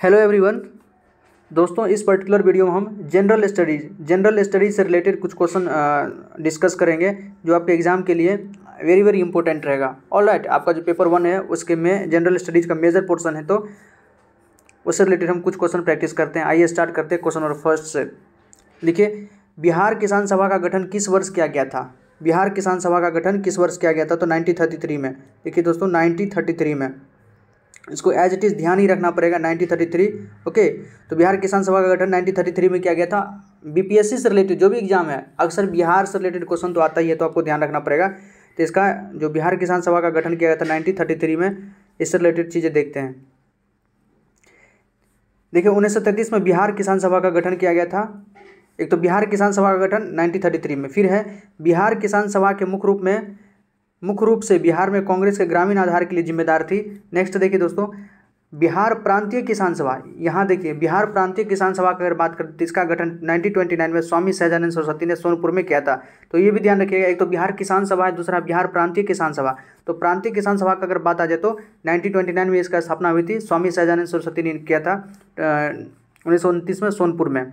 Hello everyone. दोस्तों, इस particular video में हम जनरल स्टडीज़ से रिलेटेड कुछ क्वेश्चन डिस्कस करेंगे जो आपके एग्जाम के लिए वेरी वेरी इंपॉर्टेंट रहेगा। ऑलराइट, आपका जो पेपर 1 है उसके में जनरल स्टडीज़ का मेजर पोर्शन है, तो उससे रिलेटेड हम कुछ क्वेश्चन प्रैक्टिस करते हैं। आइए स्टार्ट करते हैं क्वेश्चन नंबर फर्स्ट से। देखिए, बिहार किसान सभा का गठन किस वर्ष किया गया था? बिहार किसान सभा का गठन किस वर्ष किया गया था? तो 1933 में। देखिए दोस्तों, 1933 में। इसको एज इट इज़ ध्यान ही रखना पड़ेगा, 1933। ओके, तो बिहार किसान सभा का गठन 1933 में किया गया था। बीपीएससी से रिलेटेड जो भी एग्जाम है, अक्सर बिहार से रिलेटेड क्वेश्चन तो आता ही है, तो आपको ध्यान रखना पड़ेगा। तो इसका जो बिहार किसान सभा का गठन किया गया था 1933 में, इससे रिलेटेड चीज़ें देखते हैं। देखिए, 1933 में बिहार किसान सभा का गठन किया गया था। एक तो बिहार किसान सभा का गठन 1933 में, फिर है बिहार किसान सभा के मुख्य रूप से बिहार में कांग्रेस के ग्रामीण आधार के लिए जिम्मेदार थी। नेक्स्ट देखिए दोस्तों, बिहार प्रांतीय किसान सभा। यहाँ देखिए, बिहार प्रांतीय किसान सभा की अगर बात करें तो इसका गठन 1929 में स्वामी सहजानंद सरस्वती ने सोनपुर में किया था। तो ये भी ध्यान रखिएगा, एक तो बिहार किसान सभा है, दूसरा बिहार प्रांतीय किसान सभा। तो प्रांतीय किसान सभा का अगर बात आ जाए तो 1929 में इसका स्थापना हुई थी, स्वामी सहजानंद सरस्वती ने किया था 1929 में सोनपुर में।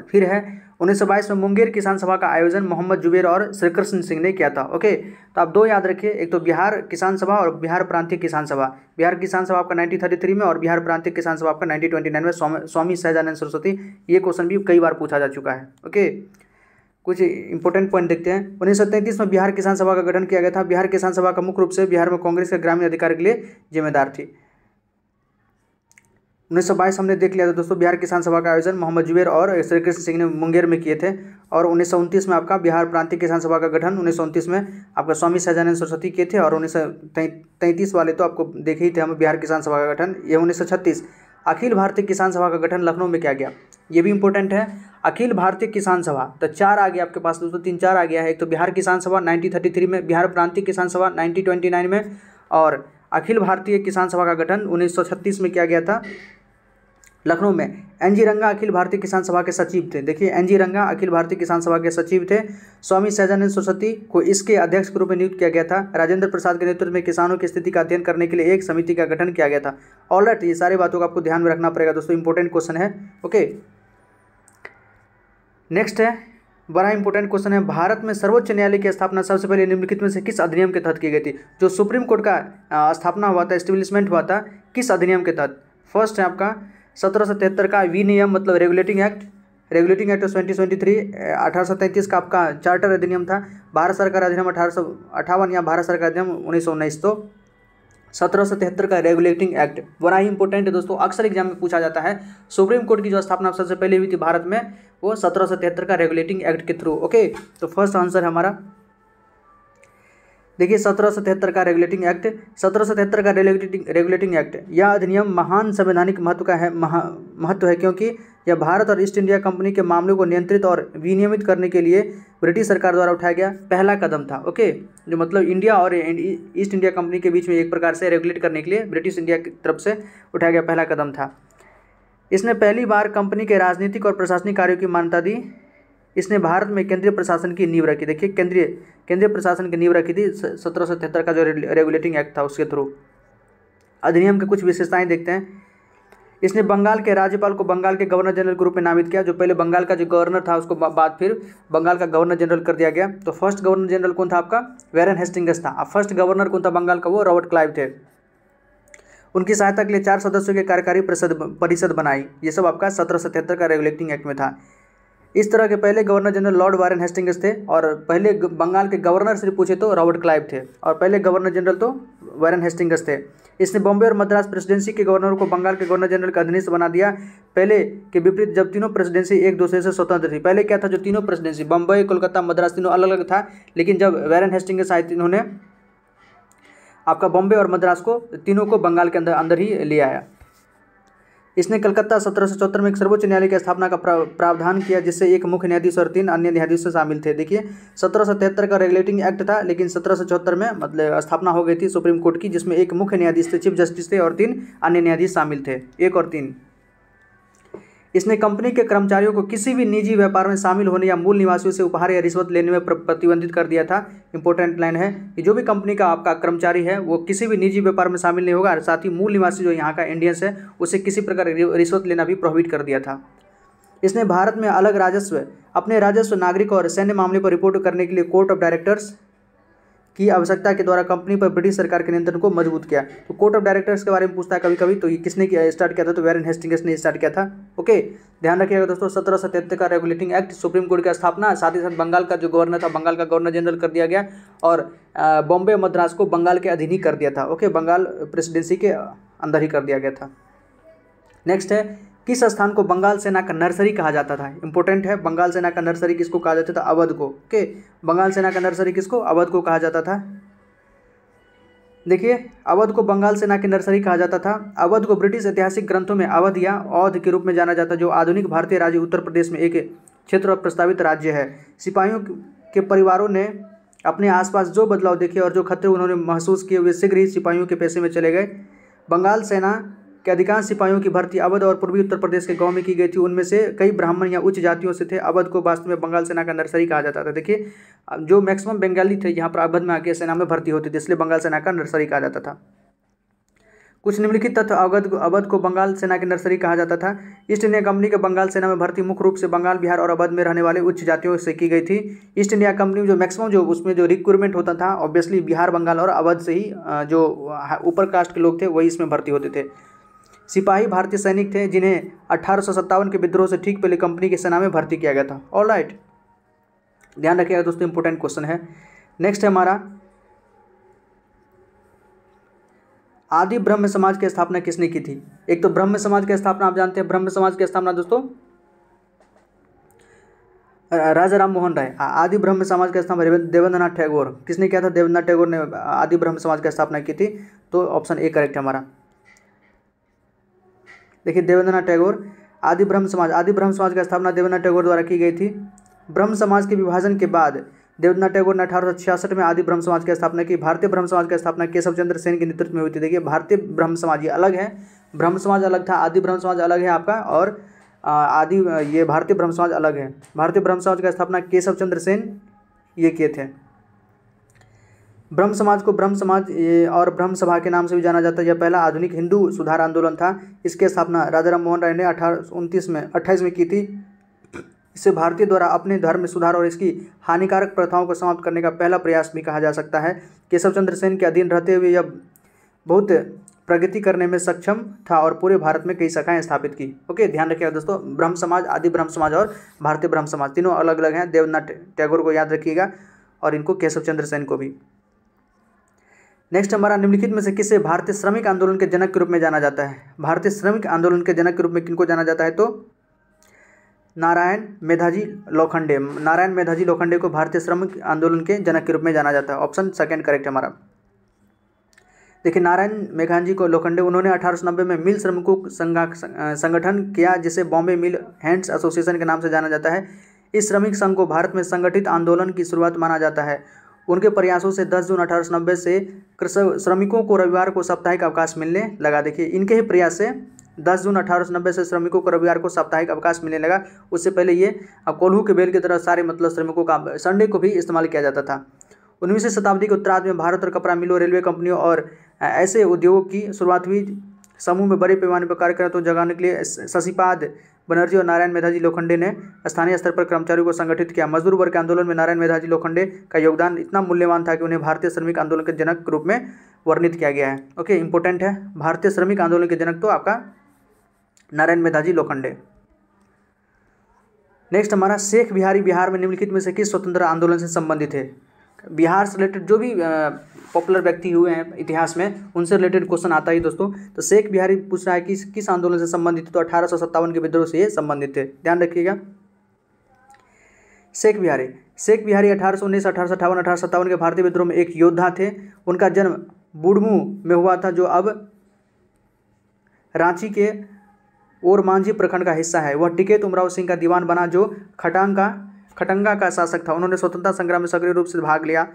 फिर है 1922 में मुंगेर किसान सभा का आयोजन मोहम्मद जुबैर और श्रीकृष्ण सिंह ने किया था। ओके, तो आप दो याद रखिए, एक तो बिहार किसान सभा और बिहार प्रांतीय किसान सभा। बिहार किसान सभा आपका 1933 में और बिहार प्रांतीय किसान सभा आपका 1929 में, स्वामी सहजानंद सरस्वती। ये क्वेश्चन भी कई बार पूछा जा चुका है। ओके, कुछ इंपॉर्टेंट पॉइंट देखते हैं। 1933 में बिहार किसान सभा का गठन किया गया था। बिहार किसान सभा का मुख्य रूप से बिहार में कांग्रेस के ग्रामीण अधिकार के लिए जिम्मेदार थी। 1922 हमने देख लिया था दोस्तों, बिहार किसान सभा का आयोजन मोहम्मद जुबैर और श्रीकृष्ण सिंह ने मुंगेर में किए थे। और 1929 में आपका बिहार प्रांतीय किसान सभा का गठन 1929 में आपका स्वामी सहजानंद सरस्वती किए थे। और 1933 वाले तो आपको देखे ही थे हम, बिहार किसान सभा का गठन। ये 1936 अखिल भारतीय किसान सभा का गठन लखनऊ में किया गया। ये भी इंपॉर्टेंट है, अखिल भारतीय किसान सभा। तो 4 आ गया आपके पास दोस्तों, 3-4 आ गया है। एक तो बिहार किसान सभा 1933 में, बिहार प्रांतीय किसान सभा 1929 में, और अखिल भारतीय किसान सभा का गठन 1936 में किया गया था लखनऊ में। एनजी रंगा अखिल भारतीय किसान सभा के सचिव थे। देखिए, एनजी रंगा अखिल भारतीय किसान सभा के सचिव थे। स्वामी सहजानंद सरस्वती को इसके अध्यक्ष के रूप में नियुक्त किया गया था। राजेंद्र प्रसाद के नेतृत्व में किसानों की स्थिति का अध्ययन करने के लिए एक समिति का गठन किया गया था। ऑलराइट, ये सारी बातों का आपको ध्यान में रखना पड़ेगा दोस्तों, इंपॉर्टेंट क्वेश्चन है। ओके, नेक्स्ट है बड़ा इंपॉर्टेंट क्वेश्चन है, भारत में सर्वोच्च न्यायालय की स्थापना सबसे पहले निम्नलिखित में से किस अधिनियम के तहत की गई थी? जो सुप्रीम कोर्ट का स्थापना हुआ था, एस्टेब्लिशमेंट हुआ था, किस अधिनियम के तहत? फर्स्ट है आपका 1773 का विनियम, मतलब रेगुलेटिंग एक्ट ऑफ 2023। 1833 का आपका चार्टर अधिनियम था। भारत सरकार अधिनियम 1858 या भारत सरकार अधिनियम 1919। तो 1773 का रेगुलेटिंग एक्ट बड़ा ही इंपॉर्टेंट है दोस्तों, अक्सर एग्जाम में पूछा जाता है। सुप्रीम कोर्ट की जो स्थापना सबसे पहले हुई थी भारत में, वो 1773 का रेगुलेटिंग एक्ट के थ्रू। ओके, तो फर्स्ट आंसर है हमारा। देखिए, 1773 का रेगुलेटिंग एक्ट, 1773 का रेगुलेटिंग एक्ट, यह अधिनियम महान संवैधानिक महत्व है क्योंकि यह भारत और ईस्ट इंडिया कंपनी के मामलों को नियंत्रित और विनियमित करने के लिए ब्रिटिश सरकार द्वारा उठाया गया पहला कदम था। ओके, जो मतलब इंडिया और ईस्ट इंडिया कंपनी के बीच में एक प्रकार से रेगुलेट करने के लिए ब्रिटिश इंडिया की तरफ से उठाया गया पहला कदम था। इसने पहली बार कंपनी के राजनीतिक और प्रशासनिक कार्यों की मान्यता दी। इसने भारत में केंद्रीय प्रशासन की नींव रखी। देखिए, केंद्रीय प्रशासन की नींव रखी थी 1773 का जो रेगुलेटिंग एक्ट था उसके थ्रू। अधिनियम की कुछ विशेषताएं देखते हैं। इसने बंगाल के राज्यपाल को बंगाल के गवर्नर जनरल के रूप में नामित किया। जो पहले बंगाल का जो गवर्नर था उसको बाद फिर बंगाल का गवर्नर जनरल कर दिया गया। तो फर्स्ट गवर्नर जनरल कौन था आपका? वैरन हेस्टिंग्स था। अब फर्स्ट गवर्नर कौन था बंगाल का? वो रॉबर्ट क्लाइव थे। उनकी सहायता के लिए 4 सदस्यों की कार्यकारी परिषद बनाई। ये सब आपका 1773 का रेगुलेटिंग एक्ट में था। इस तरह के पहले governor general Lord Warren Hastings थे, और पहले बंगाल के गवर्नर से पूछे तो रॉबर्ट क्लाइव थे, और पहले गवर्नर जनरल तो वारेन हेस्टिंग्स थे। इसने बॉम्बे और मद्रास प्रेसिडेंसी के गवर्नरों को बंगाल के गवर्नर जनरल का अधीनस्थ बना दिया। पहले के विपरीत जब तीनों प्रेसिडेंसी एक दूसरे से स्वतंत्र थी। पहले क्या था, जो तीनों प्रेसिडेंसी बम्बई, कोलकाता, मद्रास, तीनों अलग अलग था, लेकिन जब वारेन हेस्टिंग्स आए इन्होंने आपका बॉम्बे और मद्रास को तीनों को बंगाल के अंदर ही ले आया। इसने कलकत्ता 1774 में एक सर्वोच्च न्यायालय की स्थापना का प्रावधान किया, जिससे एक मुख्य न्यायाधीश और 3 अन्य न्यायाधीश शामिल थे। देखिए, 1773 का रेगुलेटिंग एक्ट था, लेकिन 1774 में मतलब स्थापना हो गई थी सुप्रीम कोर्ट की, जिसमें एक मुख्य न्यायाधीश थे, चीफ जस्टिस थे, और 3 अन्य न्यायाधीश शामिल थे, 1 और 3। इसने कंपनी के कर्मचारियों को किसी भी निजी व्यापार में शामिल होने या मूल निवासियों से उपहार या रिश्वत लेने में प्रतिबंधित कर दिया था। इंपॉर्टेंट लाइन है कि जो भी कंपनी का आपका कर्मचारी है वो किसी भी निजी व्यापार में शामिल नहीं होगा, और साथ ही मूल निवासी जो यहाँ का इंडियंस है उसे किसी प्रकार रिश्वत लेना भी प्रोहिबिट कर दिया था। इसने भारत में अलग अपने राजस्व, नागरिक और सैन्य मामले पर रिपोर्ट करने के लिए कोर्ट ऑफ डायरेक्टर्स की आवश्यकता के द्वारा कंपनी पर ब्रिटिश सरकार के नियंत्रण को मजबूत किया। तो कोर्ट ऑफ डायरेक्टर्स के बारे में पूछता है कभी कभी, तो ये किसने स्टार्ट किया था? तो वैरेन हेस्टिंग्स ने स्टार्ट किया था। ओके, ध्यान रखिएगा दोस्तों, 1773 का रेगुलेटिंग एक्ट, सुप्रीम कोर्ट की स्थापना, साथ ही साथ बंगाल का जो गवर्नर था, बंगाल का गवर्नर जनरल कर दिया गया, और बॉम्बे मद्रास को बंगाल के अधीन ही कर दिया था। ओके, बंगाल प्रेसिडेंसी के अंदर ही कर दिया गया था। नेक्स्ट है, किस स्थान को बंगाल सेना का नर्सरी कहा जाता था? इंपॉर्टेंट है, बंगाल सेना का नर्सरी किसको कहा जाता था? अवध को। ओके, बंगाल सेना का नर्सरी किसको? अवध को कहा जाता था। देखिए, अवध को बंगाल सेना की नर्सरी कहा जाता था। अवध को ब्रिटिश ऐतिहासिक ग्रंथों में अवध या औध के रूप में जाना जाता है, जो आधुनिक भारतीय राज्य उत्तर प्रदेश में एक क्षेत्र और प्रस्तावित राज्य है। सिपाहियों के परिवारों ने अपने आसपास जो बदलाव देखे और जो खतरे उन्होंने महसूस किए, वे शीघ्र ही सिपाहियों के पेशे में चले गए। बंगाल सेना के अधिकांश सिपाहियों की भर्ती अवध और पूर्वी उत्तर प्रदेश के गांव में की गई थी। उनमें से कई ब्राह्मण या उच्च जातियों से थे। अवध को वास्तव में बंगाल सेना का नर्सरी कहा जाता था। देखिए, जो मैक्सिमम बंगाली थे यहाँ पर अवध में आके सेना में भर्ती होती थी, इसलिए बंगाल सेना का नर्सरी कहा जाता था। कुछ निम्नलिखित तथ्य अवध को बंगाल सेना की नर्सरी कहा जाता था। ईस्ट इंडिया कंपनी के बंगाल सेना में भर्ती मुख्य रूप से बंगाल, बिहार और अवध में रहने वाले उच्च जातियों से की गई थी। ईस्ट इंडिया कंपनी में जो मैक्सिमम जो उसमें जो रिक्रूटमेंट होता था, ऑब्वियसली बिहार, बंगाल और अवध से ही जो ऊपर कास्ट के लोग थे वही इसमें भर्ती होते थे। सिपाही भारतीय सैनिक थे जिन्हें 1857 के विद्रोह से ठीक पहले कंपनी की सेना में भर्ती किया गया था। ऑलराइट, ध्यान रखिएगा दोस्तों, इंपॉर्टेंट क्वेश्चन है। नेक्स्ट है हमारा, आदि ब्रह्म समाज की स्थापना किसने की थी? एक तो ब्रह्म समाज की स्थापना आप जानते हैं, ब्रह्म समाज की स्थापना दोस्तों राजा राम मोहन राय। आदि ब्रह्म समाज की स्थापना देवेंद्रनाथ टैगोर। किसने किया था? देवेंद्रनाथ टैगोर ने आदि ब्रह्म समाज की स्थापना की थी। तो ऑप्शन ए करेक्ट है हमारा। देखिए, देवेंद्रनाथ टैगोर, आदि ब्रह्म समाज की स्थापना देवेंद्रनाथ टैगोर द्वारा की गई थी। ब्रह्म समाज के विभाजन के बाद देवेंद्रनाथ टैगोर ने 1866 में आदि ब्रह्म समाज की स्थापना की। भारतीय ब्रह्म समाज की स्थापना केशव चंद्र सेन के नेतृत्व में हुई थी। देखिए, भारतीय ब्रह्म समाज ये अलग है, ब्रह्म समाज अलग था, आदि ब्रह्म समाज अलग है आपका, और ये भारतीय ब्रह्म समाज अलग है। भारतीय ब्रह्म समाज की स्थापना केशव चंद्र सेन ये किए थे। ब्रह्म समाज को ब्रह्म समाज और ब्रह्म सभा के नाम से भी जाना जाता है। यह पहला आधुनिक हिंदू सुधार आंदोलन था। इसकी स्थापना राजा राम मोहन राय ने 1828 में की थी। इसे भारतीय द्वारा अपने धर्म में सुधार और इसकी हानिकारक प्रथाओं को समाप्त करने का पहला प्रयास भी कहा जा सकता है। केशव चंद्र सेन के अधीन रहते हुए यह बहुत प्रगति करने में सक्षम था और पूरे भारत में कई शाखाएं स्थापित की। ओके, ध्यान रखिएगा दोस्तों, ब्रह्म समाज, आदि ब्रह्म समाज और भारतीय ब्रह्म समाज तीनों अलग अलग हैं। देवेंद्रनाथ टैगोर को याद रखिएगा और इनको केशव चंद्र सेन को भी। नेक्स्ट हमारा, निम्नलिखित में से किसे भारतीय श्रमिक आंदोलन के जनक के रूप में जाना जाता है? भारतीय श्रमिक आंदोलन के जनक के रूप में किनको जाना जाता है? तो नारायण मेधाजी लोखंडे। नारायण मेधाजी लोखंडे को भारतीय श्रमिक आंदोलन के जनक के रूप में जाना जाता है। ऑप्शन सेकंड करेक्ट हमारा। देखिए, नारायण मेघाजी को लोखंडे, उन्होंने 1890 में मिल श्रमिकों संगठन किया जिसे बॉम्बे मिल हैंड्स एसोसिएशन के नाम से जाना जाता है। इस श्रमिक संघ को भारत में संगठित आंदोलन की शुरुआत माना जाता है। उनके प्रयासों से 10 जून 1890 से श्रमिकों को रविवार को साप्ताहिक अवकाश मिलने लगा। देखिए, इनके ही प्रयास से 10 जून 1890 से श्रमिकों को रविवार को साप्ताहिक अवकाश मिलने लगा। उससे पहले ये कोल्हू के बेल की तरह सारे मतलब श्रमिकों का संडे को भी इस्तेमाल किया जाता था। 19वीं शताब्दी के उत्तरार्ध में भारत और कपड़ा मिलों, रेलवे कंपनियों और ऐसे उद्योगों की शुरुआत हुई। समूह में बड़े पैमाने पर कार्य करते जगाने के लिए शशिपाद बनर्जी और नारायण मेधाजी लोखंडे ने स्थानीय स्तर पर कर्मचारियों को संगठित किया। मजदूर वर्ग के आंदोलन में नारायण मेधाजी लोखंडे का योगदान इतना मूल्यवान था कि उन्हें भारतीय श्रमिक आंदोलन के जनक के रूप में वर्णित किया गया है। ओके, इंपॉर्टेंट है, भारतीय श्रमिक आंदोलन के जनक तो आपका नारायण मेधाजी लोखंडे। नेक्स्ट हमारा, शेख बिहारी बिहार में निम्नलिखित में से किस स्वतंत्र आंदोलन से संबंधित है? बिहार से रिलेटेड जो भी पॉपुलर व्यक्ति हुए हैं इतिहास में, उनसे रिलेटेड क्वेश्चन आता ही दोस्तों। तो शेख बिहारी पूछ रहा है कि किस आंदोलन से संबंधित है? तो 1857 के विद्रोह से ये संबंधित है, ध्यान रखिएगा। शेख बिहारी 1819, 1858, 1857 के भारतीय विद्रोह में एक योद्धा थे। उनका जन्म बुढ़मू में हुआ था, जो अब रांची के ओरमांझी प्रखंड का हिस्सा है। वह टिकैत उमराव सिंह का दीवान बना, जो खटंगा का शासक था। उन्होंने स्वतंत्रता संग्राम में सक्रिय रूप से भाग लिया।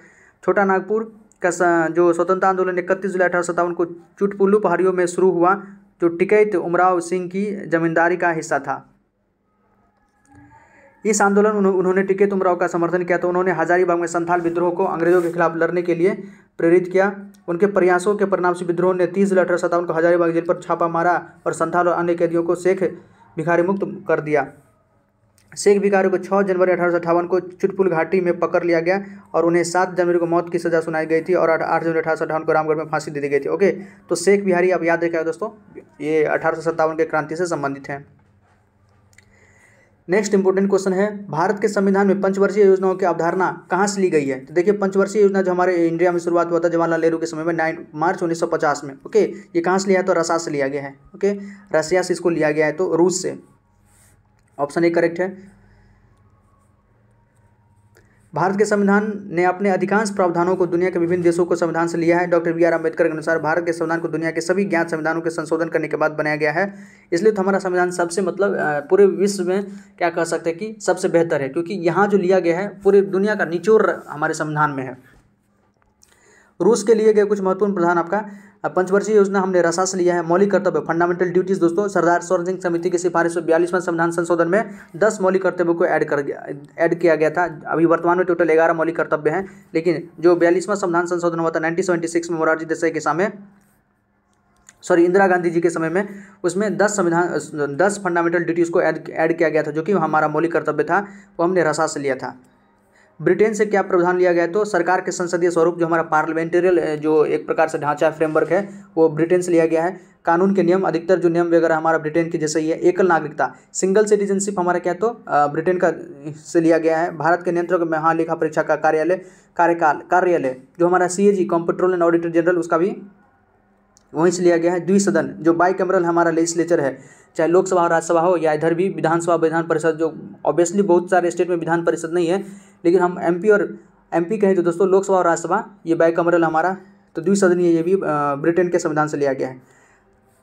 छोटा नागपुर का जो स्वतंत्रता आंदोलन 31 जुलाई 1857 को चुटपुल्लू पहाड़ियों में शुरू हुआ, जो टिकैत उमराव सिंह की जमींदारी का हिस्सा था। इस आंदोलन उन्होंने टिकैत उमराव का समर्थन किया। तो उन्होंने हजारीबाग में संथाल विद्रोह को अंग्रेजों के खिलाफ लड़ने के लिए प्रेरित किया। उनके प्रयासों के परिणाम से विद्रोह ने 30 जुलाई 1857 को हजारीबाग जेल पर छापा मारा और संथाल और अन्य कैदियों को शेख भिखारी मुक्त कर दिया। शेख भिखारी को 6 जनवरी 1858 को चुटपुल घाटी में पकड़ लिया गया और उन्हें 7 जनवरी को मौत की सजा सुनाई गई थी और 8 जनवरी 1858 को रामगढ़ में फांसी दे दी गई थी। ओके, तो शेख भिखारी आप याद रखिएगा दोस्तों, ये 1857 के क्रांति से संबंधित हैं। नेक्स्ट इंपॉर्टेंट क्वेश्चन है, भारत के संविधान में पंचवर्षीय योजनाओं की अवधारणा कहाँ से ली गई है? तो देखिए, पंचवर्षीय योजना जो हमारे इंडिया में शुरुआत हुआ था जवाहरलाल नेहरू के समय में 9 मार्च 1950 में। ओके, ये कहाँ से लिया है? तो रसिया से लिया गया है। ओके, रसिया से इसको लिया गया है, तो रूस से। ऑप्शन ए करेक्ट है। भारत के संविधान ने अपने अधिकांश प्रावधानों को दुनिया के विभिन्न देशों को संविधान से लिया है। डॉक्टर बी आर अम्बेडकर के अनुसार भारत के संविधान को दुनिया के सभी ज्ञात संविधानों के संशोधन करने के बाद बनाया गया है। इसलिए तो हमारा संविधान सबसे पूरे विश्व में क्या कह सकते हैं कि सबसे बेहतर है, क्योंकि यहाँ जो लिया गया है पूरी दुनिया का निचोड़ हमारे संविधान में है। रूस के लिए गए कुछ महत्वपूर्ण प्रावधान आपका पंचवर्षीय योजना हमने रसा से लिया है। मौलिक कर्तव्य फंडामेंटल ड्यूटीज दोस्तों, सरदार सरोवर सिंह समिति की सिफारिश में 42वां संविधान संशोधन में 10 मौलिक कर्तव्यों को ऐड किया गया था। अभी वर्तमान में टोटल 11 मौलिक कर्तव्य हैं, लेकिन जो 42वां संविधान संशोधन हुआ था 1976 में मोरारजी देसाई के समय, इंदिरा गांधी जी के समय में, उसमें 10 फंडामेंटल ड्यूटीज को ऐड किया गया था, जो कि हमारा मौलिक कर्तव्य था, वो हमने रसा से लिया था। ब्रिटेन से क्या प्रावधान लिया गया? तो सरकार के संसदीय स्वरूप जो हमारा पार्लियामेंटेरियल जो एक प्रकार से ढांचा फ्रेमवर्क है, वो ब्रिटेन से लिया गया है। कानून के नियम, अधिकतर जो नियम वगैरह हमारा ब्रिटेन की जैसे ही है। एकल नागरिकता, सिंगल सिटीजनशिप हमारा क्या तो ब्रिटेन का से लिया गया है। भारत के नियंत्रक महालेखा परीक्षा का कार्यालय जो हमारा CAG comptroller and auditor general, उसका भी वहीं से लिया गया है। द्विसदन जो बाइकैमरल हमारा लेजिस्लेचर है, चाहे लोकसभा और राज्यसभा हो या इधर भी विधानसभा विधान परिषद, जो ऑब्वियसली बहुत सारे स्टेट में विधान परिषद नहीं है, लेकिन हम MP कहें तो दोस्तों लोकसभा और राज्यसभा ये बाइकैमरल हमारा, तो द्विसदनीय ये भी ब्रिटेन के संविधान से लिया गया है।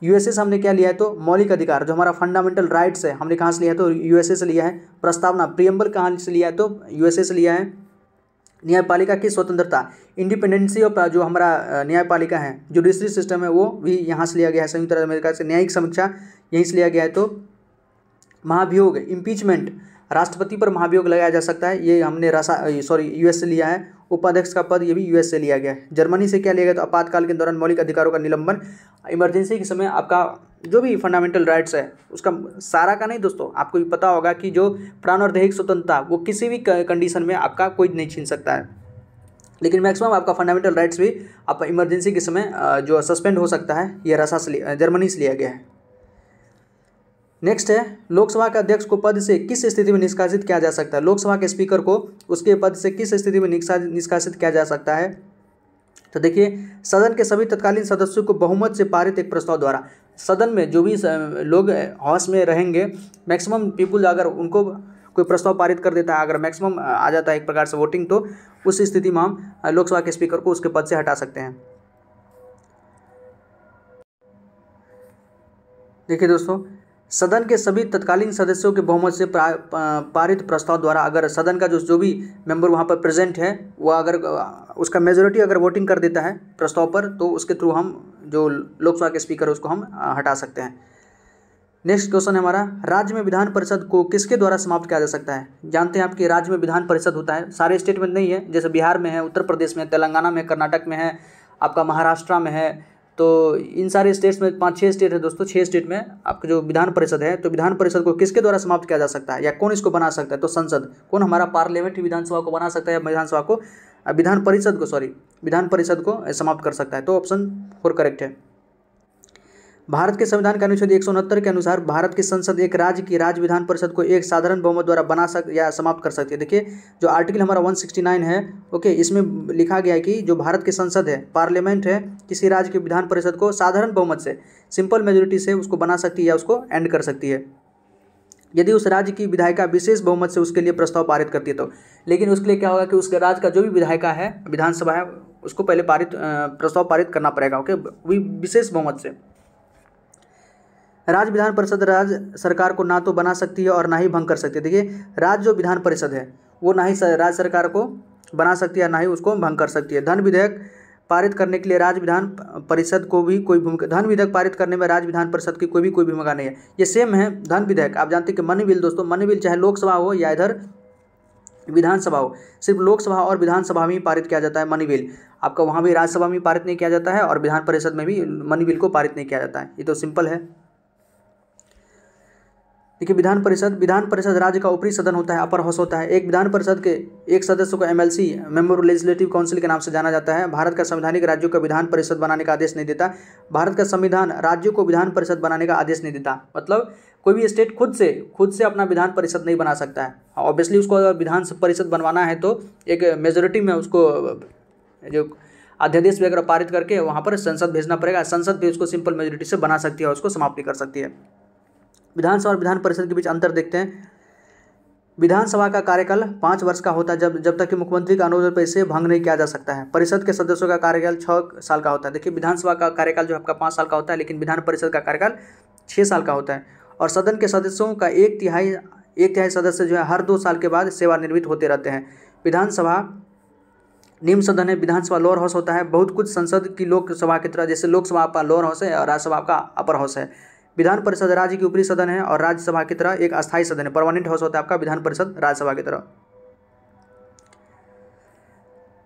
USA से हमने क्या लिया है? तो मौलिक अधिकार जो हमारा फंडामेंटल राइट्स है, हमने कहाँ से लिया है? तो USA से लिया है। प्रस्तावना प्रियम्बल कहाँ से लिया है? तो USA से लिया है। न्यायपालिका की स्वतंत्रता इंडिपेंडेंसी ऑफ जो हमारा न्यायपालिका है, जुडिशरी सिस्टम है, वो भी यहाँ से लिया गया है। संयुक्त राज्य अमेरिका से न्यायिक समीक्षा यहीं से लिया गया है। तो महाभियोग इम्पीचमेंट, राष्ट्रपति पर महाभियोग लगाया जा सकता है, ये हमने US से लिया है। उपाध्यक्ष का पद ये भी US से लिया गया है। जर्मनी से क्या लिया गया? तो आपातकाल के दौरान मौलिक अधिकारों का निलंबन, इमरजेंसी के समय आपका जो भी फंडामेंटल राइट्स है उसका सारा का नहीं दोस्तों, आपको भी पता होगा कि जो प्राण और दैहिक स्वतंत्रता वो किसी भी कंडीशन में आपका कोई नहीं छीन सकता है, लेकिन मैक्सिमम आपका फंडामेंटल राइट्स भी आप इमरजेंसी के समय जो सस्पेंड हो सकता है, ये जर्मनी से लिया गया है। नेक्स्ट है, लोकसभा के अध्यक्ष को पद से किस स्थिति में निष्कासित किया जा सकता है? लोकसभा के स्पीकर को उसके पद से किस स्थिति में निष्कासित किया जा सकता है? तो देखिए, सदन के सभी तत्कालीन सदस्यों को बहुमत से पारित एक प्रस्ताव द्वारा, सदन में जो भी लोग हाउस में रहेंगे, मैक्सिमम पीपुल अगर उनको कोई प्रस्ताव पारित कर देता है, अगर मैक्सिमम आ जाता है एक प्रकार से वोटिंग, तो उस स्थिति में हम लोकसभा के स्पीकर को उसके पद से हटा सकते हैं। देखिए दोस्तों, सदन के सभी तत्कालीन सदस्यों के बहुमत से पारित प्रस्ताव द्वारा अगर सदन का जो भी मेंबर वहाँ पर प्रेजेंट है, वो अगर उसका मेजोरिटी अगर वोटिंग कर देता है प्रस्ताव पर, तो उसके थ्रू हम जो लोकसभा के स्पीकर है उसको हम हटा सकते हैं। नेक्स्ट क्वेश्चन है हमारा, राज्य में विधान परिषद को किसके द्वारा समाप्त किया जा सकता है? जानते हैं आपके राज्य में विधान परिषद होता है, सारे स्टेट में नहीं है, जैसे बिहार में है, उत्तर प्रदेश में, तेलंगाना में, कर्नाटक में है, आपका महाराष्ट्र में है। तो इन सारे स्टेट्स में 5-6 स्टेट है दोस्तों, 6 स्टेट में आपका जो विधान परिषद है, तो विधान परिषद को किसके द्वारा समाप्त किया जा सकता है या कौन इसको बना सकता है? तो संसद, कौन हमारा पार्लियामेंट विधानसभा को बना सकता है या विधानसभा को विधान परिषद को समाप्त कर सकता है। तो ऑप्शन 4 करेक्ट है। भारत के संविधान के अनुच्छेद 169 के अनुसार भारत की संसद एक राज्य की राज्य विधान परिषद को एक साधारण बहुमत द्वारा बना या समाप्त कर सकती है। देखिए, जो आर्टिकल हमारा 169 है, ओके, इसमें लिखा गया है कि जो भारत की संसद है, पार्लियामेंट है, किसी राज्य की विधान परिषद को साधारण बहुमत से, सिंपल मेजोरिटी से उसको बना सकती है या उसको एंड कर सकती है, यदि उस राज्य की विधायिका विशेष बहुमत से उसके लिए प्रस्ताव पारित करती है तो। लेकिन उसके लिए क्या होगा कि उसके राज्य का जो भी विधायिका है, विधानसभा है, उसको पहले प्रस्ताव पारित करना पड़ेगा, ओके, विशेष बहुमत से। राज्य विधान परिषद राज्य सरकार को ना तो बना सकती है और ना ही भंग कर सकती है। देखिए, राज्य जो विधान परिषद है वो ना ही राज्य सरकार को बना सकती है ना ही उसको भंग कर सकती है। धन विधेयक पारित करने के लिए राज्य विधान परिषद को भी कोई भूमिका, धन विधेयक पारित करने में राज्य विधान परिषद की कोई भूमिका नहीं है। ये सेम है धन विधेयक। आप जानते हैं कि मनी बिल दोस्तों, मनी बिल चाहे लोकसभा हो या इधर विधानसभा हो, सिर्फ लोकसभा और विधानसभा में ही पारित किया जाता है मनी बिल। आपका वहाँ भी राज्यसभा में पारित नहीं किया जाता है और विधान परिषद में भी मनी बिल को पारित नहीं किया जाता है। ये तो सिंपल है। देखिए विधान परिषद राज्य का ऊपरी सदन होता है, अपर हाउस होता है। एक विधान परिषद के एक सदस्य को एमएलसी, मेंबर लेजिस्लेटिव काउंसिल के नाम से जाना जाता है। भारत का संवैधानिक राज्यों का विधान परिषद बनाने का आदेश नहीं देता। भारत का संविधान राज्यों को विधान परिषद बनाने का आदेश नहीं देता। मतलब कोई भी स्टेट खुद से अपना विधान परिषद नहीं बना सकता है। ऑब्वियसली उसको अगर विधान परिषद बनवाना है तो एक मेजोरिटी में उसको जो अध्यादेश वगैरह पारित करके वहाँ पर संसद भेजना पड़ेगा। संसद भी उसको सिंपल मेजोरिटी से बना सकती है और उसको समाप्ति कर सकती है। विधानसभा और विधान परिषद के बीच अंतर देखते हैं। विधानसभा का कार्यकाल 5 वर्ष का होता है जब तक कि मुख्यमंत्री का अनुरोध पर इसे भंग नहीं किया जा सकता है। परिषद के सदस्यों का कार्यकाल 6 साल का होता है। देखिए विधानसभा का कार्यकाल जो आपका 5 साल का होता है, लेकिन विधान परिषद का कार्यकाल 6 साल का होता है। और सदन के सदस्यों का एक तिहाई सदस्य जो है हर 2 साल के बाद सेवानिवृत्त होते रहते हैं। विधानसभा निम्न सदन है, विधानसभा लोअर हाउस होता है। बहुत कुछ संसद की लोकसभा की तरह, जैसे लोकसभा आपका लोअर हाउस है और राज्यसभा आपका अपर हाउस है। विधान परिषद राज्य की ऊपरी सदन है और राज्यसभा की तरह एक अस्थायी सदन है, परमानेंट हाउस होता है आपका विधान परिषद राज्यसभा की तरह।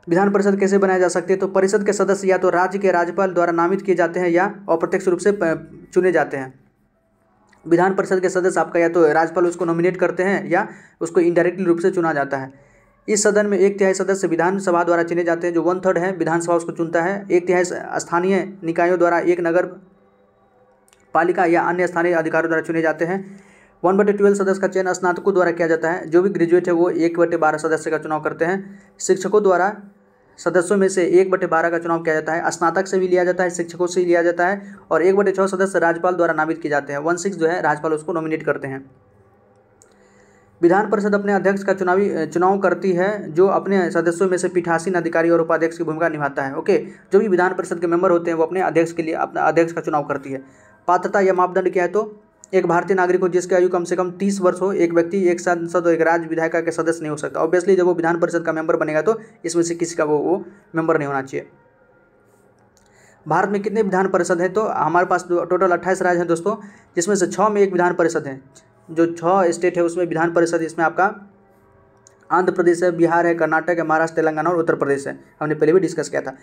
विधान परिषद कैसे बनाया जा सकती है? तो परिषद के सदस्य या तो राज्य के राज्यपाल द्वारा नामित किए जाते हैं या अप्रत्यक्ष रूप से चुने जाते हैं। विधान परिषद के सदस्य आपका या तो राज्यपाल उसको नॉमिनेट करते हैं या उसको इनडायरेक्टली रूप से चुना जाता है। इस सदन में एक तिहाई सदस्य विधानसभा द्वारा चुने जाते हैं, जो 1/3 है विधानसभा उसको चुनता है। एक तिहाई स्थानीय निकायों द्वारा, एक नगर पालिका या अन्य स्थानीय अधिकारियों द्वारा चुने जाते हैं। 1/12 सदस्य का चयन स्नातकों द्वारा किया जाता है। जो भी ग्रेजुएट है वो 1/12 सदस्य का चुनाव करते हैं। शिक्षकों द्वारा सदस्यों में से 1/12 का चुनाव किया जाता है। स्नातक से भी लिया जाता है, शिक्षकों से लिया जाता है। और 1/6 सदस्य राज्यपाल द्वारा नामित किए जाते हैं। 1/6 जो है राज्यपाल उसको नॉमिनेट करते हैं। विधान परिषद अपने अध्यक्ष का चुनाव करती है, जो अपने सदस्यों में से पीठासीन अधिकारी और उपाध्यक्ष की भूमिका निभाता है। ओके, जो भी विधान परिषद के मेंबर होते हैं वो अपने अध्यक्ष के लिए अपना अध्यक्ष का चुनाव करती है। पात्रता या मापदंड क्या है? तो एक भारतीय नागरिक हो जिसकी आयु कम से कम 30 वर्ष हो, एक व्यक्ति एक सांसद और एक राज्य विधायिका के सदस्य नहीं हो सकता। ऑब्वियसली जब वो विधान परिषद का मेंबर बनेगा तो इसमें से किसी का वो मेंबर नहीं होना चाहिए। भारत में कितने विधान परिषद हैं? तो हमारे पास टोटल 28 राज्य हैं दोस्तों, जिसमें से 6 में एक विधान परिषद है। जो 6 स्टेट है उसमें विधान परिषद, इसमें आपका आंध्र प्रदेश है, बिहार है, कर्नाटक है, महाराष्ट्र, तेलंगाना और उत्तर प्रदेश है। हमने पहले भी डिस्कस किया था।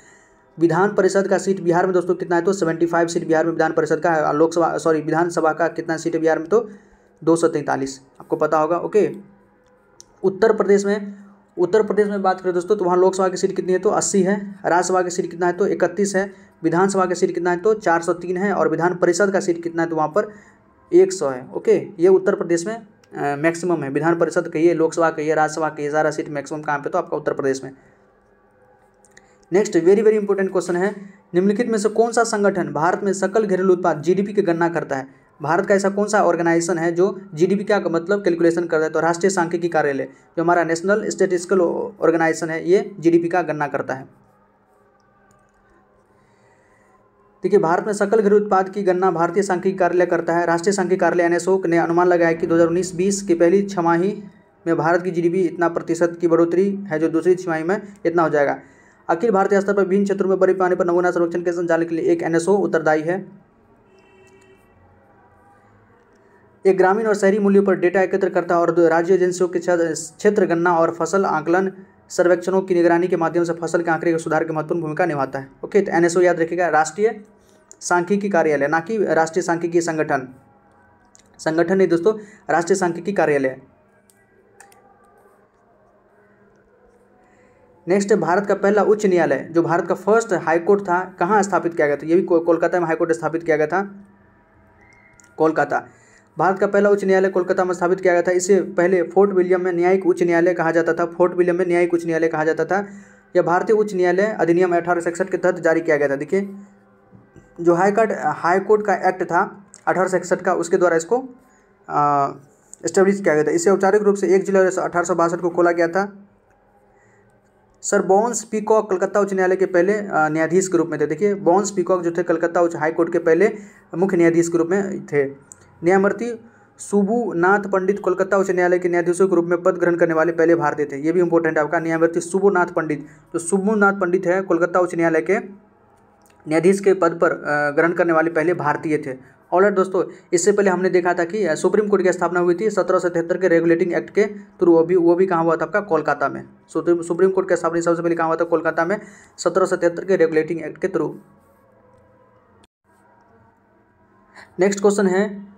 विधान परिषद का सीट बिहार में दोस्तों कितना है? तो 75 सीट बिहार में विधान परिषद का है। विधानसभा का कितना सीट है बिहार में? तो 243, आपको पता होगा। ओके, उत्तर प्रदेश में बात करें दोस्तों तो वहाँ लोकसभा की सीट कितनी है? तो 80 है। राज्यसभा की सीट कितना है? तो 31 है। विधानसभा की सीट कितना है? तो 403 है। और विधान परिषद का सीट कितना है? तो वहाँ पर 100 है। ओके, ये उत्तर प्रदेश में मैक्सिमम है। विधान परिषद कहिए, लोकसभा कहिए, राज्यसभा कहिए, सारा सीट मैक्सिमम कहाँ पे? तो आपका उत्तर प्रदेश में। Next very very important question है, निम्नलिखित में से कौन सा संगठन भारत में सकल घरेलू उत्पाद जीडीपी की गणना करता है? भारत का ऐसा कौन सा ऑर्गेनाइजेशन है जो जीडीपी का मतलब कैलकुलेशन करता है? तो राष्ट्रीय सांख्यिकी कार्यालय, जो हमारा नेशनल स्टैटिस्टिकल ऑर्गेनाइजेशन है, ये जीडीपी का गणना करता है। देखिए भारत में सकल घरेलू उत्पाद की गणना भारतीय सांख्यिकी कार्यालय करता है। राष्ट्रीय सांख्यिकी कार्यालय NSO ने अनुमान लगाया कि 2019-20 की पहली छमाही में भारत की जीडीपी इतना प्रतिशत की बढ़ोतरी है, जो दूसरी छमाही में इतना हो जाएगा। अखिल भारतीय स्तर पर विभिन्न क्षेत्रों में बड़े पैमाने पर नमूना सर्वेक्षण के संचालन के लिए एक NSO उत्तरदायी है। एक ग्रामीण और शहरी मूल्यों पर डेटा एकत्र करता है और राज्य एजेंसियों के क्षेत्र गणना और फसल आंकलन सर्वेक्षणों की निगरानी के माध्यम से फसल के आंकड़े के सुधार की महत्वपूर्ण भूमिका निभाता है। ओके, तो NSO याद रखिएगा, राष्ट्रीय सांख्यिकी कार्यालय, ना कि राष्ट्रीय सांख्यिकी संगठन नहीं दोस्तों, राष्ट्रीय सांख्यिकी कार्यालय। नेक्स्ट, भारत का पहला उच्च न्यायालय, जो भारत का फर्स्ट हाईकोर्ट था, कहाँ स्थापित किया गया था? ये भी कोलकाता में हाईकोर्ट स्थापित किया गया था। कोलकाता, भारत का पहला उच्च न्यायालय कोलकाता में स्थापित किया गया था। इसे पहले फोर्ट विलियम में न्यायिक उच्च न्यायालय कहा जाता था। फोर्ट विलियम में न्यायिक उच्च न्यायालय कहा जाता था। यह भारतीय उच्च न्यायालय अधिनियम 1861 के तहत जारी किया गया था। देखिए जो हाईकोर्ट का एक्ट था 1861 का, उसके द्वारा इसको एस्टेब्लिश किया गया था। इसे औपचारिक रूप से 1 जुलाई 1862 को खोला गया था। सर बॉन्स पीकॉक कलकत्ता उच्च न्यायालय के पहले न्यायाधीश के रूप में थे। देखिए बॉन्स पीकॉक जो थे कलकत्ता उच्च हाईकोर्ट के पहले मुख्य न्यायाधीश के रूप में थे। न्यायमूर्ति सुबुनाथ पंडित कोलकाता उच्च न्यायालय के न्यायाधीशों के रूप में पद ग्रहण करने वाले पहले भारतीय थे। ये भी इंपॉर्टेंट है आपका, न्यायमूर्ति सुबुनाथ पंडित। तो सुबुनाथ पंडित है कोलकाता उच्च न्यायालय के न्यायाधीश के पद पर ग्रहण करने वाले पहले भारतीय थे। ऑलराइट दोस्तों, इससे पहले हमने देखा था कि सुप्रीम कोर्ट की स्थापना हुई थी 1773 के रेगुलेटिंग एक्ट के थ्रू। वो भी कहाँ हुआ था आपका, कोलकाता में। सुप्रीम कोर्ट की स्थापना सबसे पहले कहाँ हुआ था, कोलकाता में 1773 के रेगुलेटिंग एक्ट के थ्रू। नेक्स्ट क्वेश्चन है,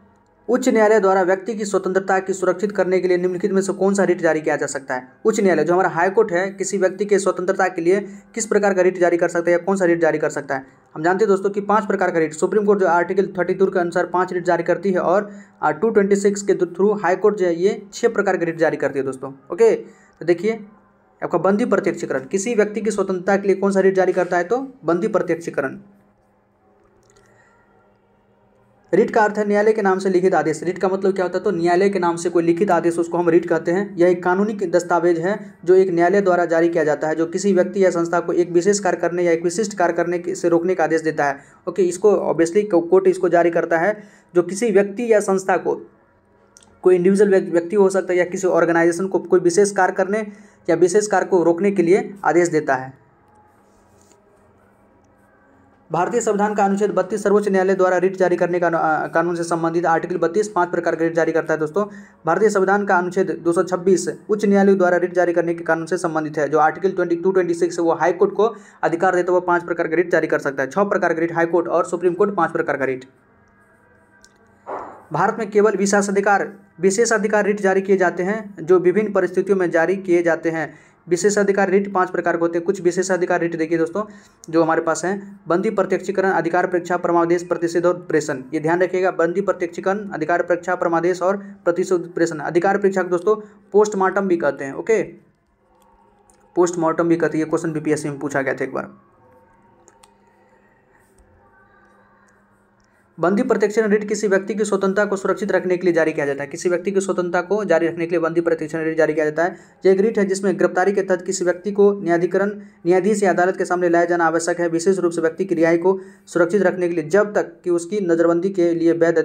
उच्च न्यायालय द्वारा व्यक्ति की स्वतंत्रता की सुरक्षित करने के लिए निम्नलिखित में से कौन सा रिट जारी किया जा सकता है। उच्च न्यायालय जो हमारा हाई कोर्ट है, किसी व्यक्ति के स्वतंत्रता के लिए किस प्रकार का रिट जारी कर सकता है या कौन सा रिट जारी कर सकता है। हम जानते हैं दोस्तों कि 5 प्रकार का रिट सुप्रीम कोर्ट जो आर्टिकल 32 के अनुसार 5 रिट जारी करती है, और 226 के थ्रू हाई कोर्ट जो है ये 6 प्रकार के रिट जारी करती है दोस्तों। ओके, तो देखिए आपका बंदी प्रत्यक्षीकरण, किसी व्यक्ति की स्वतंत्रता के लिए कौन सा रिट जारी करता है, तो बंदी प्रत्यक्षीकरण। रिट का अर्थ है न्यायालय के नाम से लिखित आदेश। रिट का मतलब क्या होता है, तो न्यायालय के नाम से कोई लिखित आदेश, उसको हम रिट कहते हैं। यह एक कानूनी दस्तावेज है जो एक न्यायालय द्वारा जारी किया जाता है, जो किसी व्यक्ति या संस्था को एक विशेष कार्य करने या एक विशिष्ट कार्य करने से रोकने का आदेश देता है। ओके, इसको ऑब्वियसली कोर्ट इसको जारी करता है जो किसी व्यक्ति या संस्था को, कोई इंडिविजुअल व्यक्ति हो सकता है या किसी ऑर्गेनाइजेशन को कोई विशेष कार्य करने या विशेष कार्य को रोकने के लिए आदेश देता है। भारतीय संविधान का अनुच्छेद 32 सर्वोच्च न्यायालय द्वारा रिट जारी करने का कानून से संबंधित आर्टिकल 32 5 प्रकार का रिट जारी करता है दोस्तों। भारतीय संविधान का अनुच्छेद 226 उच्च न्यायालय द्वारा रिट जारी करने के कानून से संबंधित है। जो आर्टिकल 226 है वो हाई कोर्ट को अधिकार देता है, वो 5 प्रकार का रिट जारी कर सकता है। 6 प्रकार का रिट हाई कोर्ट और सुप्रीम कोर्ट 5 प्रकार का रिट। भारत में केवल विशेषाधिकार रिट जारी किए जाते हैं जो विभिन्न परिस्थितियों में जारी किए जाते हैं। विशेषाधिकार रिट 5 प्रकार के होते हैं। कुछ विशेषाधिकार रिट देखिए दोस्तों जो हमारे पास हैं, बंदी प्रत्यक्षीकरण, अधिकार परीक्षा, परमादेश, प्रतिषेध और प्रेषण। ये ध्यान रखिएगा, बंदी प्रत्यक्षीकरण, अधिकार परीक्षा, परमादेश और प्रतिषेध प्रेषण। अधिकार परीक्षा को दोस्तों पोस्टमार्टम भी कहते हैं। ओके, पोस्टमार्टम भी कहते हैं। ये क्वेश्चन बीपीएससी में पूछा गया था एक बार। बंदी प्रत्यक्षीकरण रिट किसी व्यक्ति की स्वतंत्रता को सुरक्षित रखने के लिए जारी किया जाता है। किसी व्यक्ति की स्वतंत्रता को जारी रखने के लिए बंदी प्रत्यक्षीकरण रिट जारी किया जाता है। यह एक रिट है जिसमें गिरफ्तारी के तहत किसी व्यक्ति को न्यायाधीश या अदालत के सामने लाया जाना आवश्यक है, विशेष रूप से व्यक्ति की रिहाई को सुरक्षित रखने के लिए, जब तक कि उसकी नजरबंदी के लिए वैध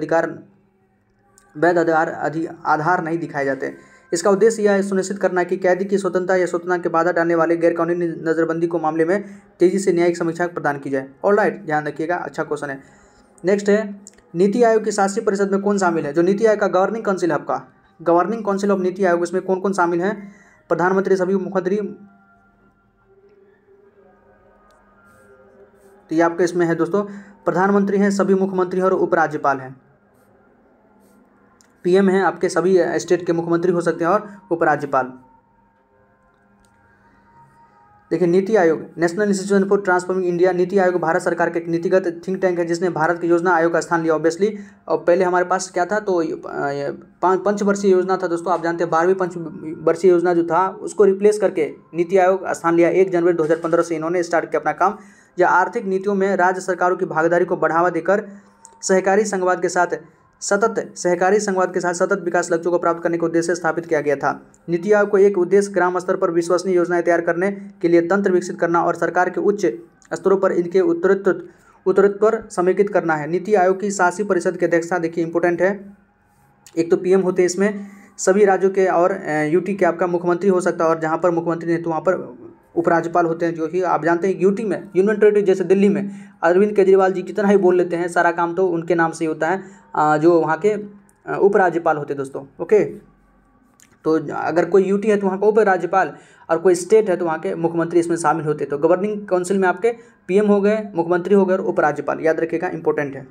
आधार नहीं दिखाए जाते। इसका उद्देश्य यह सुनिश्चित करना है कि कैदी की स्वतंत्रता या स्वतंत्रता के बाधा डालने वाले गैरकानूनी नजरबंदी को मामले में तेजी से न्यायिक समीक्षा प्रदान की जाए। ऑलराइट, ध्यान रखिएगा, अच्छा क्वेश्चन है। नेक्स्ट है, नीति आयोग की शासी परिषद में कौन शामिल है। जो नीति आयोग का गवर्निंग काउंसिल है आपका, governing council of NITI Aayog, इसमें कौन कौन शामिल है। प्रधानमंत्री, सभी मुख्यमंत्री, तो ये आपके इसमें है दोस्तों, प्रधानमंत्री हैं, सभी मुख्यमंत्री और उपराज्यपाल हैं। पीएम हैं, आपके सभी स्टेट के मुख्यमंत्री हो सकते हैं और उपराज्यपाल। देखिए NITI Aayog, national institution for transforming India. NITI Aayog Bharat सरकार का एक नीतिगत थिंक टैंक है जिसने भारत की योजना आयोग का स्थान लिया ऑब्वियसली। और पहले हमारे पास क्या था, तो पंचवर्षीय योजना था दोस्तों। आप जानते हैं 12वीं पंचवर्षीय योजना जो था उसको रिप्लेस करके नीति आयोग स्थान लिया। 1 जनवरी 2015 से इन्होंने स्टार्ट किया अपना काम। यह आर्थिक नीतियों में राज्य सरकारों की भागीदारी को बढ़ावा देकर सहकारी संघवाद के साथ सतत विकास लक्ष्यों को प्राप्त करने के उद्देश्य से स्थापित किया गया था। नीति आयोग को एक उद्देश्य ग्राम स्तर पर विश्वसनीय योजनाएं तैयार करने के लिए तंत्र विकसित करना और सरकार के उच्च स्तरों पर इनके उत्तरोत्तर समेकित करना है। नीति आयोग की शासी परिषद की अध्यक्षता देखिए इंपॉर्टेंट है। एक तो पीएम होते हैं इसमें, सभी राज्यों के और यूटी के आपका मुख्यमंत्री हो सकता है, और जहाँ पर मुख्यमंत्री नहीं तो वहाँ पर उपराज्यपाल होते हैं। जो कि आप जानते हैं यूटी में, यूनियन टेरिटरी जैसे दिल्ली में अरविंद केजरीवाल जी कितना ही बोल लेते हैं, सारा काम तो उनके नाम से ही होता है, जो वहाँ के उपराज्यपाल होते हैं दोस्तों। ओके, तो अगर कोई यूटी है तो वहाँ का उपराज्यपाल, और कोई स्टेट है तो वहाँ के मुख्यमंत्री इसमें शामिल होते हैं। तो गवर्निंग काउंसिल में आपके पीएम हो गए, मुख्यमंत्री हो गए और उपराज्यपाल, याद रखिएगा, इंपॉर्टेंट है।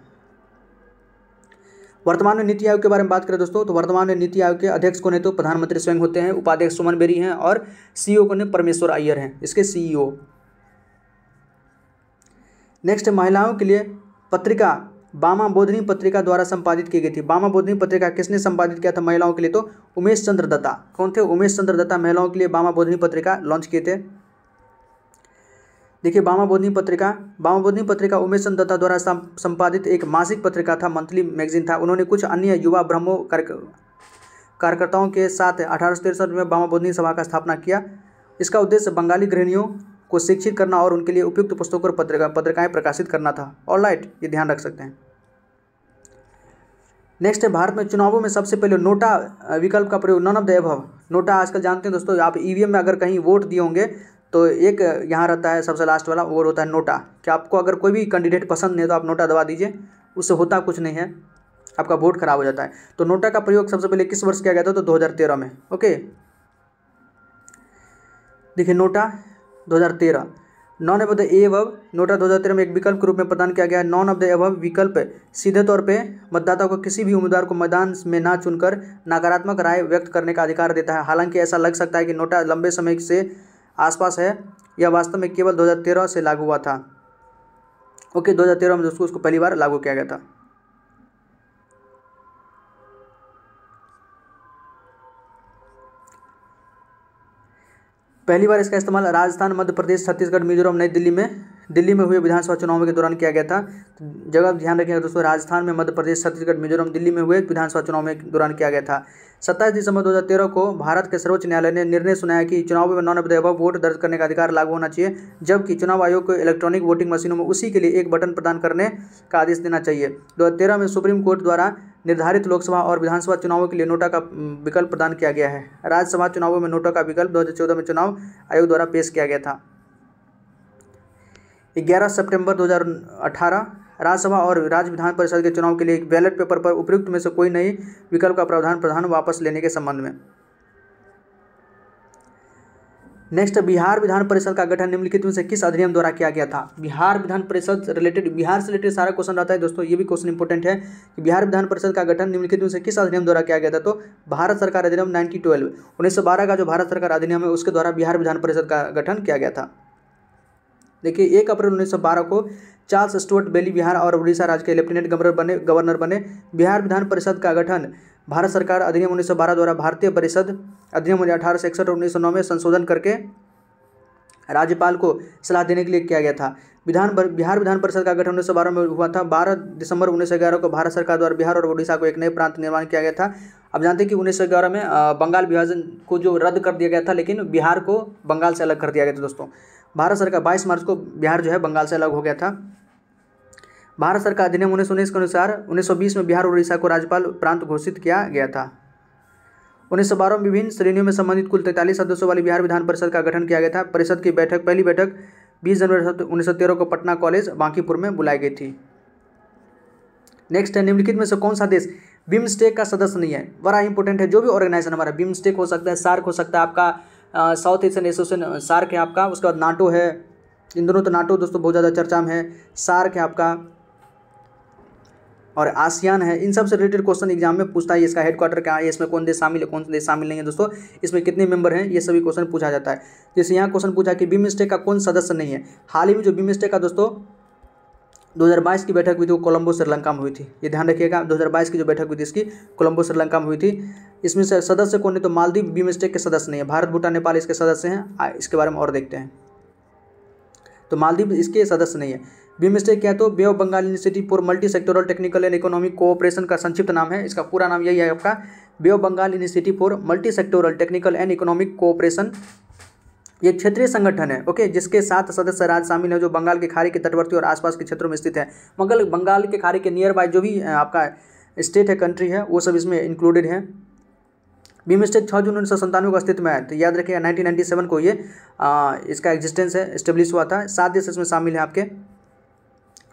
वर्तमान में नीति आयोग के बारे में बात करें दोस्तों, तो वर्तमान में नीति आयोग के अध्यक्ष कौन है, तो प्रधानमंत्री स्वयं होते हैं। उपाध्यक्ष सुमन बेरी हैं और सीईओ कौन है, परमेश्वर अय्यर हैं, इसके सीईओ। नेक्स्ट, महिलाओं के लिए पत्रिका बामा बोधिनी पत्रिका द्वारा संपादित की गई थी। बामा बोधिनी पत्रिका किसने संपादित किया था महिलाओं के लिए, तो उमेश चंद्र दत्ता। कौन थे, उमेश चंद्र दत्ता महिलाओं के लिए बामा बोधिनी पत्रिका लॉन्च किए थे। देखिए बामा बोधिनी पत्रिका उमेश चंद्र दत्ता द्वारा संपादित एक मासिक पत्रिका था, मंथली मैगजीन था। उन्होंने कुछ अन्य युवा ब्रह्मो कार्यकर्ताओं के साथ 1863 में बामा बोधिनी सभा का स्थापना किया। इसका उद्देश्य बंगाली गृहिणियों को शिक्षित करना और उनके लिए उपयुक्त पुस्तकों और पत्रिकाएं प्रकाशित करना था। ऑलराइट, ये ध्यान रख सकते हैं। नेक्स्ट है, भारत में चुनावों में सबसे पहले नोटा विकल्प का प्रयोग, none of the above. NOTA आजकल जानते हैं दोस्तों, आप ईवीएम में अगर कहीं वोट दिए होंगे तो एक यहाँ रहता है सबसे लास्ट वाला, वो होता है नोटा। कि आपको अगर कोई भी कैंडिडेट पसंद नहीं है तो आप नोटा दबा दीजिए, उससे होता कुछ नहीं है, आपका वोट खराब हो जाता है। तो नोटा का प्रयोग सबसे पहले किस वर्ष किया गया था? तो 2013 में। ओके, देखिए NOTA 2013। None of the above, NOTA 2013 में एक विकल्प के रूप में प्रदान किया गया है। नॉन ऑफ द एबव विकल्प सीधे तौर पे मतदाता को किसी भी उम्मीदवार को मैदान में ना चुनकर नकारात्मक राय व्यक्त करने का अधिकार देता है। हालांकि ऐसा लग सकता है कि नोटा लंबे समय से आसपास है, यह वास्तव में केवल 2013 से लागू हुआ था। ओके, 2013 में दोस्तों उसको पहली बार लागू किया गया था। पहली बार इसका इस्तेमाल राजस्थान, मध्य प्रदेश, छत्तीसगढ़, मिजोरम, नई दिल्ली में हुए विधानसभा चुनाव के दौरान किया गया था। जगह ध्यान रखिएगा दोस्तों, राजस्थान में, मध्य प्रदेश, छत्तीसगढ़, मिजोरम, दिल्ली में हुए विधानसभा चुनाव में दौरान किया गया था। 27 दिसंबर 2013 को भारत के सर्वोच्च न्यायालय ने निर्णय सुनाया कि चुनाव में none of the above vote दर्ज करने का अधिकार लागू होना चाहिए, जबकि चुनाव आयोग को इलेक्ट्रॉनिक वोटिंग मशीनों में उसी के लिए एक बटन प्रदान करने का आदेश देना चाहिए। 2013 में सुप्रीम कोर्ट द्वारा निर्धारित लोकसभा और विधानसभा चुनावों के लिए नोटा का विकल्प प्रदान किया गया है। राज्यसभा चुनावों में नोटा का विकल्प 2014 में चुनाव आयोग द्वारा पेश किया गया था। 11 सितंबर 2018 राज्यसभा और राज्य विधान परिषद के चुनाव के लिए एक बैलेट पेपर पर उपयुक्त में से कोई नई विकल्प का प्रावधान वापस लेने के संबंध में। नेक्स्ट, बिहार विधान परिषद का गठन निम्नलिखित में से किस अधिनियम द्वारा किया गया था? बिहार विधान परिषद रिलेटेड, बिहार से रिलेटेड सारा क्वेश्चन रहता है दोस्तों, ये भी क्वेश्चन इंपॉर्टेंट है कि बिहार विधान परिषद का गठन निम्नलिखित में से किस अधिनियम द्वारा किया गया था? तो भारत सरकार अधिनियम 1912 का जो भारत सरकार अधिनियम है उसके द्वारा बिहार विधान परिषद का गठन किया गया था। देखिए 1 अप्रैल 1912 को चार्ल्स स्टुअर्ट बेली बिहार और उड़ीसा राज्य के लेफ्टिनेंट गवर्नर बने। बिहार विधान परिषद का गठन भारत सरकार अधिनियम 1912 द्वारा भारतीय परिषद अधिनियम 1861 और 1909 में संशोधन करके राज्यपाल को सलाह देने के लिए किया गया था। बिहार विधान परिषद का गठन 1912 में हुआ था। 12 दिसंबर 1911 को भारत सरकार द्वारा बिहार और उड़ीसा को एक नए प्रांत निर्माण किया गया था। अब जानते हैं कि 1911 में बंगाल विभाजन को जो रद्द कर दिया गया था, लेकिन बिहार को बंगाल से अलग कर दिया गया था दोस्तों। भारत सरकार 22 मार्च को बिहार जो है बंगाल से अलग हो गया था। भारत सरकार अधिनियम 1919 के अनुसार 1920 में बिहार और उड़ीसा को राज्यपाल प्रांत घोषित किया गया था। 1912 में विभिन्न श्रेणियों में संबंधित कुल 43 सदस्यों वाली बिहार विधान परिषद का गठन किया गया था। परिषद की पहली बैठक 20 जनवरी 1913 को पटना कॉलेज बांकीपुर में बुलाई गई थी। नेक्स्ट है, निम्नलिखित में से कौन सा देश बिम्स्टेक का सदस्य नहीं है? बड़ा इंपॉर्टेंट है। जो भी ऑर्गेनाइजेशन हमारा बिम्स्टेक हो सकता है, सार्क हो सकता है, आपका साउथ एशियन एसोसिएशन सार्क है आपका, उसके बाद नाटो है। इन दोनों तो नाटो दोस्तों बहुत ज़्यादा चर्चा में है, सार्क है आपका और आसियान है। इन सब से रिलेटेड क्वेश्चन एग्जाम में पूछता है। इसका हेडक्वार्टर क्या है, इसमें कौन देश शामिल है, कौन सा देश शामिल नहीं है दोस्तों, इसमें कितने मेंबर हैं, ये सभी क्वेश्चन पूछा जाता है। जैसे यहाँ क्वेश्चन पूछा कि बिम्स्टेक का कौन सदस्य नहीं है। हाल ही में जो बिम्स्टेक का दोस्तों 2022 की बैठक हुई थी वो कोलंबो श्रीलंका में हुई थी, ये ध्यान रखिएगा। 2022 की जो बैठक हुई थी इसकी कोलंबो श्रीलंका में हुई थी। इसमें से सदस्य कौन है? तो मालदीव बिम्स्टेक के सदस्य नहीं है। भारत, भूटान, नेपाल इसके सदस्य हैं। इसके बारे में और देखते हैं। तो मालदीव इसके सदस्य नहीं है। बिम्स्टेक क्या है? तो bay of Bengal initiative for multi sectoral technical and economic cooperation का संक्षिप्त नाम है। इसका पूरा नाम यही है आपका, bay of Bengal initiative for multi sectoral technical and economic cooperation. ये क्षेत्रीय संगठन है, ओके, जिसके 7 सदस्य राज्य शामिल है जो बंगाल की खाड़ी के तटवर्ती और आसपास के क्षेत्रों में स्थित है। मगर बंगाल के खाड़ी के नियर बाय जो भी आपका स्टेट है, कंट्री है, वो सब इसमें इंक्लूडेड है। बिम्स्टेक 6 जून 1997 को अस्तित्व में आया। तो याद रखिएगा 1997 को ये इसका एग्जिस्टेंस है, एस्टेब्लिश हुआ था। 7 देश इसमें शामिल है आपके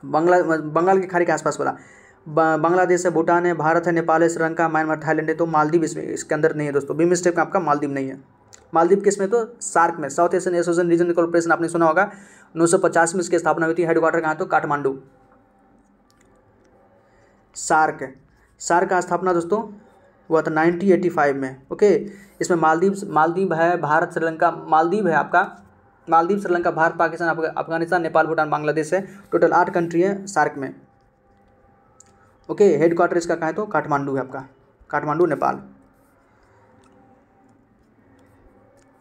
बंगाल की खाड़ी के आसपास वाला। बांग्लादेश है, भूटान है, भारत है, नेपाल है, श्रीलंका, म्यांमार, थाईलैंड है। तो मालदीव इसके अंदर नहीं है दोस्तों। बिम्स्टेक में आपका मालदीव नहीं है। मालदीव किस में? तो सार्क में, south Asian association regional corporation आपने सुना होगा। 1950 में इसकी स्थापना हुई थी। हेडक्वार्टर कहाँ? तो काठमांडू। सार्क का स्थापना दोस्तों हुआ था 1985 में, ओके। इसमें मालदीव है, भारत, श्रीलंका, मालदीव है आपका, मालदीव, श्रीलंका, भारत, पाकिस्तान, अफगानिस्तान, नेपाल, भूटान, बांग्लादेश है। टोटल 8 कंट्री है सार्क में, ओके। हेडक्वार्टर इसका कहाँ है? तो काठमांडू है आपका, काठमांडू, नेपाल।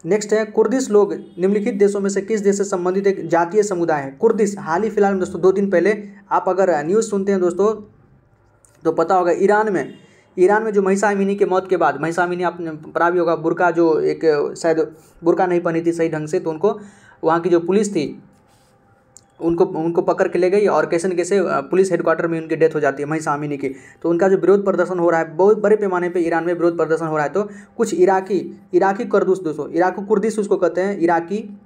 नेक्स्ट है, कुर्दिश लोग निम्नलिखित देशों में से किस देश से संबंधित एक जातीय समुदाय है? कुर्दिश हाल ही फिलहाल में दोस्तों 2 दिन पहले आप अगर न्यूज़ सुनते हैं दोस्तों तो पता होगा ईरान में जो महिसा अमीनी के मौत के बाद, महिसा अमीनी आपने पढ़ा भी होगा, बुर्का जो एक शायद बुर्का नहीं पहनी थी सही ढंग से, तो उनको वहाँ की जो पुलिस थी उनको पकड़ के ले गई और कैसे न कैसे पुलिस हेडक्वार्टर में उनकी डेथ हो जाती है महिसा अमीनी की। तो उनका जो विरोध प्रदर्शन हो रहा है, बहुत बड़े पैमाने पे ईरान में विरोध प्रदर्शन हो रहा है। तो कुछ इराकी कुर्दिश, दोस्तों इराकी कुर्दिश उसको कहते हैं, इराकी,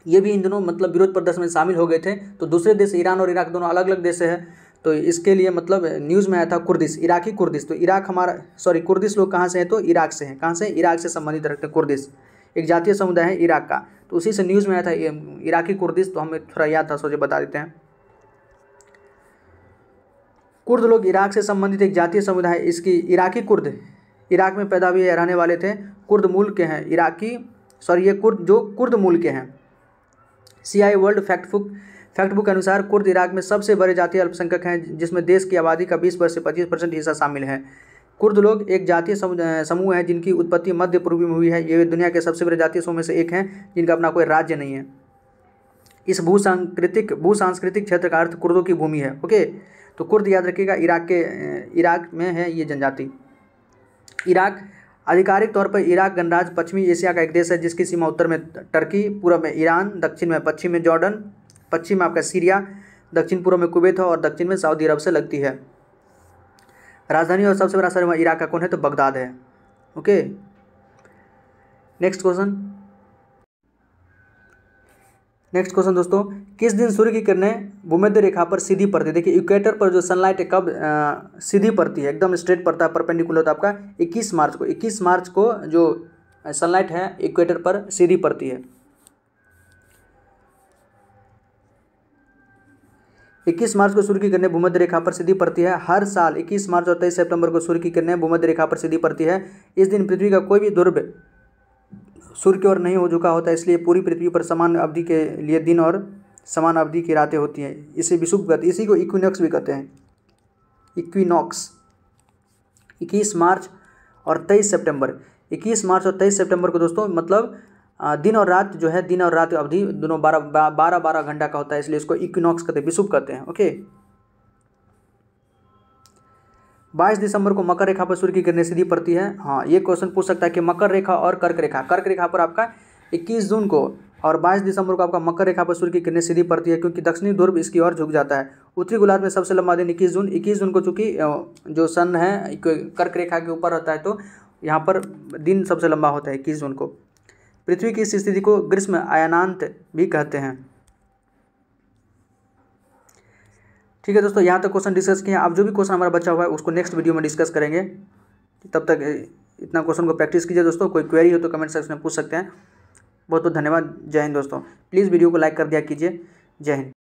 ये भी इन दोनों मतलब विरोध प्रदर्शन में शामिल हो गए थे। तो दूसरे देश, ईरान और इराक दोनों अलग अलग देश है, तो इसके लिए मतलब न्यूज़ में आया था कुर्दिश, इराकी कुर्दिश। तो इराक हमारा, सॉरी, कुर्दिश लोग कहाँ से हैं, तो इराक से हैं। कहाँ से? इराक से संबंधित रखते हैं। कुर्दिश एक जातीय समुदाय है इराक का, तो उसी से न्यूज़ में आया था इराकी कुर्दिश, तो हमें थोड़ा याद था, सोचे बता देते हैं। कुर्द लोग इराक से संबंधित एक जातीय समुदाय है। इसकी इराकी कुर्द इराक में पैदा हुए रहने वाले थे, कुर्द मूल के हैं इराकी, सॉरी ये कुर्द मूल के हैं। CI वर्ल्ड फैक्ट बुक के अनुसार कुर्द इराक में सबसे बड़े जातीय अल्पसंख्यक हैं, जिसमें देश की आबादी का 20 से 25% हिस्सा शामिल है। कुर्द लोग एक जातीय समूह है जिनकी उत्पत्ति मध्य पूर्वी में हुई है। ये दुनिया के सबसे बड़े जातीय समूह में से एक हैं, जिनका अपना कोई राज्य नहीं है। इस भूसांस्कृतिक क्षेत्र का अर्थ कुर्दों की भूमि है। ओके, तो कुर्द याद रखिएगा, इराक में है ये जनजाति। इराक आधिकारिक तौर पर इराक गणराज्य पश्चिमी एशिया का एक देश है, जिसकी सीमा उत्तर में टर्की, पूर्व में ईरान, दक्षिण में पश्चिम में जॉर्डन, पश्चिम में आपका सीरिया, दक्षिण पूर्व में कुवैत है और दक्षिण में सऊदी अरब से लगती है। राजधानी और सबसे बड़ा शहर इराक का कौन है, तो बगदाद है। ओके, नेक्स्ट क्वेश्चन दोस्तों, किस दिन सूर्य की किरणें भूमध्य रेखा पर सीधी पड़ती है? देखिए इक्वेटर पर जो सनलाइट है कब सीधी पड़ती है, एकदम स्ट्रेट पड़ता है, परपेंडिकुलर होता है आपका 21 मार्च को जो सनलाइट है इक्वेटर पर सीधी पड़ती है। 21 मार्च को सूर्य की किरणें भूमध्य रेखा पर सीधी पड़ती है। हर साल 21 मार्च और 23 सितंबर को सूर्य की किरणें भूमध्य रेखा पर सीधी पड़ती है। इस दिन पृथ्वी का कोई भी ध्रुव सूर्य की ओर नहीं हो चुका होता, इसलिए पूरी पृथ्वी पर समान अवधि के लिए दिन और समान अवधि की रातें होती हैं। इसे विषुव कहते हैं, इसी को इक्विनॉक्स भी कहते हैं। इक्विनॉक्स 21 मार्च और 23 सितंबर को दोस्तों मतलब दिन और रात जो है, दिन और रात अवधि दोनों 12 घंटा का होता है, इसलिए इसको इक्विनॉक्स कहते हैं, विषुव कहते हैं। ओके, 22 दिसंबर को मकर रेखा पर सूर्य की किरणें सीधी पड़ती है। हाँ, ये क्वेश्चन पूछ सकता है कि मकर रेखा और कर्क रेखा पर आपका 21 जून को और 22 दिसंबर को आपका मकर रेखा पर सूर्य की किरणें सीधी पड़ती है, क्योंकि दक्षिणी ध्रुव इसकी ओर झुक जाता है। उत्तरी गोलार्ध में सबसे लंबा दिन 21 जून को, चूंकि जो सन है कर्क रेखा के ऊपर रहता है, तो यहाँ पर दिन सबसे लंबा होता है 21 जून को। पृथ्वी की इस स्थिति को ग्रीष्म अयनांत भी कहते हैं। ठीक है दोस्तों, यहाँ तक क्वेश्चन डिस्कस किए। अब जो भी क्वेश्चन हमारा बचा हुआ है उसको नेक्स्ट वीडियो में डिस्कस करेंगे। तब तक इतना क्वेश्चन को प्रैक्टिस कीजिए दोस्तों। कोई क्वेरी हो तो कमेंट सेक्शन में पूछ सकते हैं। बहुत बहुत धन्यवाद। जय हिंद दोस्तों। प्लीज़ वीडियो को लाइक कर दिया कीजिए। जय हिंद।